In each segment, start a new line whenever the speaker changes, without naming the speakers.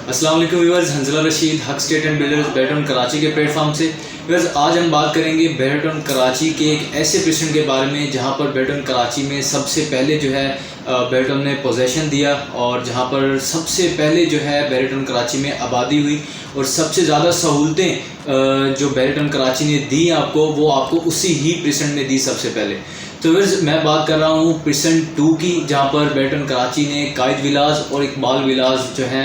अस्सलाम वालेकुम व्यूअर्स, हंजला रशीद हक स्टेट एंड बिल्डर्स बेहटन कराची के प्लेटफॉर्म से। व्यूअर्स, आज हम बात करेंगे बेहटन कराची के एक ऐसे पेशेंट के बारे में जहां पर बेहटन कराची में सबसे पहले जो है बेहटन ने पोजेशन दिया और जहां पर सबसे पहले जो है बेहटन कराची में आबादी हुई और सबसे ज़्यादा सहूलतें जो बेहटन कराची ने दी आपको, वो आपको उसी ही पेशेंट ने दी सबसे पहले। तो व्यूअर्स, मैं बात कर रहा हूँ प्रेसेंट 2 की, जहाँ पर बेहटन कराची ने कायद विलाज और इकबाल विलाज जो है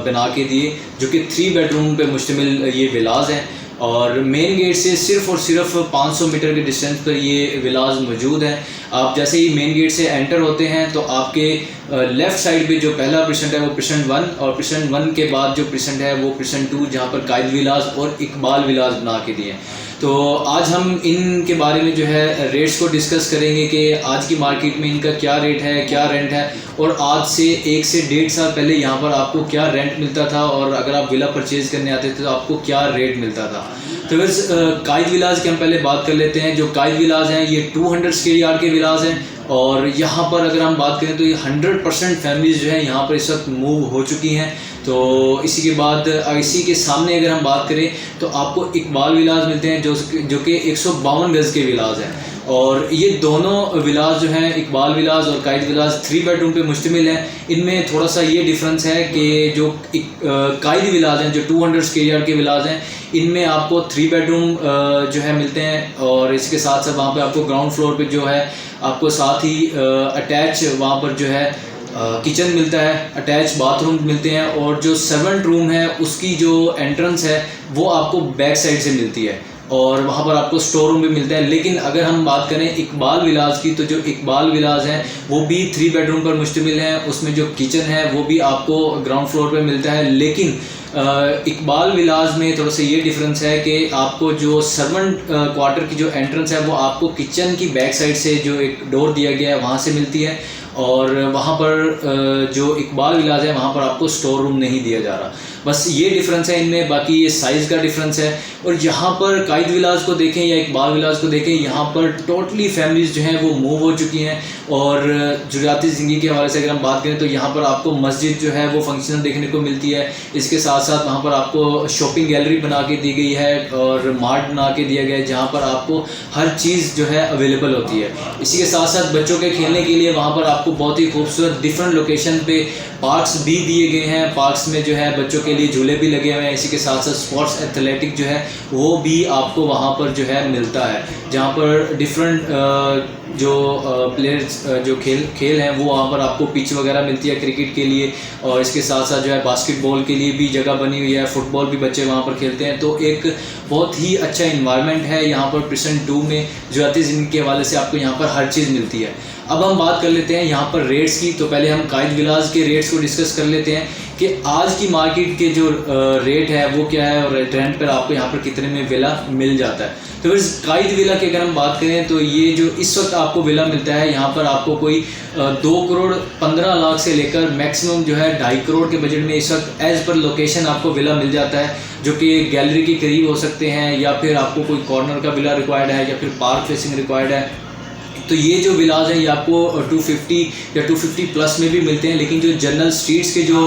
बना के दिए, जो कि 3 बेडरूम पे मुश्तमिल ये विलाज हैं और मेन गेट से सिर्फ़ और सिर्फ 500 मीटर के डिस्टेंस पर ये विलाज मौजूद हैं। आप जैसे ही मेन गेट से एंटर होते हैं तो आपके लेफ़्ट साइड पे जो पहला पेशेंट है वो पेशेंट 1 और पेशेंट 1 के बाद जो पेशेंट है वो पेशेंट 2, जहाँ पर कायद विलाज और इकबाल विलाज बना के दिए हैं। तो आज हम इनके बारे में जो है रेट्स को डिस्कस करेंगे कि आज की मार्केट में इनका क्या रेट है, क्या रेंट है और आज से 1 से 1.5 साल पहले यहाँ पर आपको क्या रेंट मिलता था और अगर आप विला परचेज़ करने आते थे तो आपको क्या रेट मिलता था। तो बस कायद विलाज की हम पहले बात कर लेते हैं। जो कायद विलाज हैं ये 200 स्क्वायर यार्ड के विलाज हैं और यहाँ पर अगर हम बात करें तो ये 100% फैमिलीज़ जो है यहाँ पर इस वक्त मूव हो चुकी हैं। तो इसी के बाद इसी के सामने अगर हम बात करें तो आपको इकबाल विलाज मिलते हैं जो कि 152 गज़ के विलाज हैं और ये दोनों विलाज जो हैं, इकबाल विलाज और कायद विलाज 3 बेडरूम पे मुश्तमिल हैं। इनमें थोड़ा सा ये डिफरेंस है कि जो कायद विलाज हैं, जो 200 स्क्वायर यार्ड के विलाज हैं, इनमें आपको 3 बेडरूम जो है मिलते हैं और इसके साथ साथ वहाँ पे आपको ग्राउंड फ्लोर पे जो है आपको साथ ही अटैच वहाँ पर जो है किचन मिलता है, अटैच बाथरूम मिलते हैं और जो 7th रूम है उसकी जो एंट्रेंस है वो आपको बैक साइड से मिलती है और वहाँ पर आपको स्टोर रूम भी मिलता है। लेकिन अगर हम बात करें इकबाल विलाज की, तो जो इकबाल विलाज हैं वो भी 3 बेडरूम पर मुश्तमिल हैं। उसमें जो किचन है वो भी आपको ग्राउंड फ्लोर पर मिलता है। लेकिन इकबाल विलाज में थोड़ा सा ये डिफरेंस है कि आपको जो सर्वेंट क्वार्टर की जो एंट्रेंस है वो आपको किचन की बैक साइड से जो एक डोर दिया गया है वहाँ से मिलती है और वहाँ पर जो इकबाल विलाज है वहाँ पर आपको स्टोर रूम नहीं दिया जा रहा। बस ये डिफरेंस है इनमें, बाकी ये साइज़ का डिफरेंस है। और यहाँ पर कायद विलाज को देखें या इकबाल विलाज को देखें, यहाँ पर टोटली फैमिलीज़ जो हैं वो मूव हो चुकी हैं और जुर्रियाती ज़िंदगी के हवाले से अगर हम बात करें तो यहाँ पर आपको मस्जिद जो है वो फंक्शनल देखने को मिलती है। इसके साथ साथ वहाँ पर आपको शॉपिंग गैलरी बना के दी गई है और मार्ट बना के दिया गया है जहाँ पर आपको हर चीज़ जो है अवेलेबल होती है। इसी के साथ साथ बच्चों के खेलने के लिए वहाँ पर आपको बहुत ही खूबसूरत डिफरेंट लोकेशन पे पार्क्स भी दिए गए हैं। पार्क्स में जो है बच्चों के लिए झूले भी लगे हुए हैं। इसी के साथ साथ स्पोर्ट्स एथलेटिक जो है वो भी आपको वहाँ पर जो है मिलता है, जहाँ पर डिफरेंट जो प्लेयर्स जो खेल हैं वो वहाँ पर आपको पिच वगैरह मिलती है क्रिकेट के लिए और इसके साथ साथ जो है बास्केटबॉल के लिए भी जगह बनी हुई है, फुटबॉल भी बच्चे वहाँ पर खेलते हैं। तो एक बहुत ही अच्छा इन्वायरमेंट है यहाँ पर प्रेसेंट 2 में। जुर्रियाती ज़िंदगी के हवाले से आपको यहाँ पर हर चीज़ मिलती है। अब हम बात कर लेते हैं यहाँ पर रेट्स की। तो पहले हम कायद विलाज के रेट्स को डिस्कस कर लेते हैं कि आज की मार्केट के जो रेट है वो क्या है और रेंट पर आपको यहाँ पर कितने में विला मिल जाता है। तो फिर कायद विला की अगर हम बात करें तो ये जो इस वक्त आपको विला मिलता है यहाँ पर आपको कोई 2 करोड़ 15 लाख से लेकर मैक्सिमम जो है 2.5 करोड़ के बजट में इस वक्त एज पर लोकेशन आपको विला मिल जाता है, जो कि गैलरी के करीब हो सकते हैं या फिर आपको कोई कॉर्नर का विला रिक्वायर्ड है या फिर पार्क फेसिंग रिक्वायर्ड है। तो ये जो विलाज हैं ये आपको 250 या 250 प्लस में भी मिलते हैं। लेकिन जो जनरल स्ट्रीट्स के जो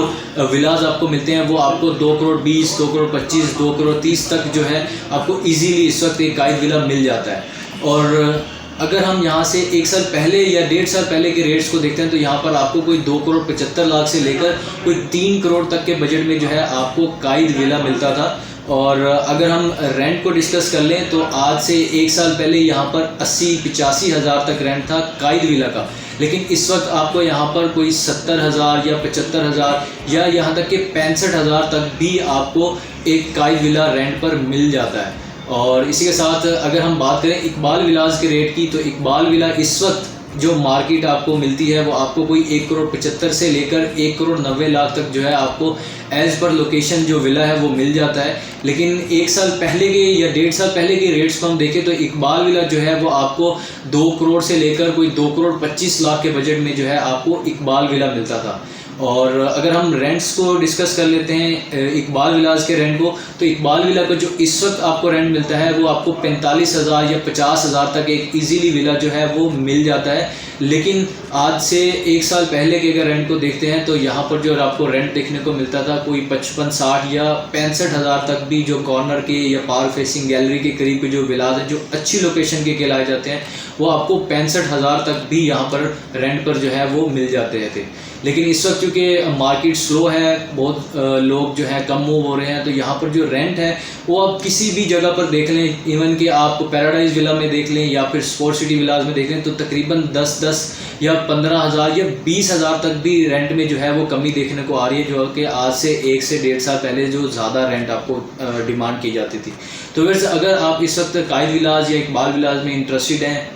विलाज आपको मिलते हैं वो आपको 2 करोड़ 20, 2 करोड़ 25, 2 करोड़ 30 तक जो है आपको इजीली इस वक्त एक कायद विला मिल जाता है। और अगर हम यहाँ से 1 साल पहले या 1.5 साल पहले के रेट्स को देखते हैं तो यहाँ पर आपको कोई 2 करोड़ 75 लाख से लेकर कोई 3 करोड़ तक के बजट में जो है आपको कायद विला मिलता था। और अगर हम रेंट को डिस्कस कर लें तो आज से 1 साल पहले यहाँ पर 80-85 हज़ार तक रेंट था कायद विला का। लेकिन इस वक्त आपको यहाँ पर कोई 70,000 या 75,000 या यहाँ तक कि 65,000 तक भी आपको एक कायद विला रेंट पर मिल जाता है। और इसी के साथ अगर हम बात करें इकबाल विलाज के रेट की, तो इकबाल विला इस वक्त जो मार्केट आपको मिलती है वो आपको कोई 1 करोड़ 75 से लेकर 1 करोड़ 90 लाख तक जो है आपको एज पर लोकेशन जो विला है वो मिल जाता है। लेकिन 1 साल पहले के या 1.5 साल पहले के रेट्स को हम देखें तो इकबाल विला जो है वो आपको 2 करोड़ से लेकर कोई 2 करोड़ 25 लाख के बजट में जो है आपको इकबाल विला मिलता था। और अगर हम रेंट्स को डिस्कस कर लेते हैं इकबाल विलाज के रेंट को, तो इकबाल विला को जो इस वक्त आपको रेंट मिलता है वो आपको 45,000 या 50,000 तक एक इजीली विला जो है वो मिल जाता है। लेकिन आज से 1 साल पहले के अगर रेंट को देखते हैं तो यहाँ पर जो आपको रेंट देखने को मिलता था कोई 55, 60 या 65,000 तक भी, जो कॉर्नर के या पार फेसिंग गैलरी के करीब के जो विलाज हैं जो अच्छी लोकेशन के कहलाए जाते हैं वो आपको 65,000 तक भी यहाँ पर रेंट पर जो है वो मिल जाते थे। लेकिन इस वक्त क्योंकि मार्केट स्लो है, बहुत लोग जो है कम मूव हो रहे हैं, तो यहाँ पर जो रेंट है वो आप किसी भी जगह पर देख लें, इवन कि आप पैराडाइज विला में देख लें या फिर स्पोर्ट सिटी विलाज में देख लें, तो तकरीबन 10 या 15,000 या 20,000 तक भी रेंट में जो है वो कमी देखने को आ रही है, जो कि आज से 1 से 1.5 साल पहले जो ज़्यादा रेंट आपको डिमांड की जाती थी। तो वैसे अगर आप इस वक्त कायद विलाज या इकबाल विलाज में इंटरेस्टेड हैं,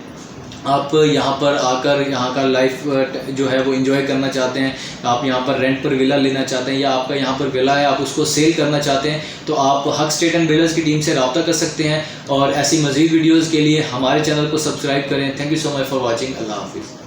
आप यहाँ पर आकर यहाँ का लाइफ जो है वो एंजॉय करना चाहते हैं, आप यहाँ पर रेंट पर विला लेना चाहते हैं या आपका यहाँ पर विला है आप उसको सेल करना चाहते हैं, तो आप हक स्टेट एंड बिल्डर्स की टीम से रब्ता कर सकते हैं। और ऐसी मज़ीद वीडियोज़ के लिए हमारे चैनल को सब्सक्राइब करें। Thank you so much for watching. अल्लाह हाफिज़।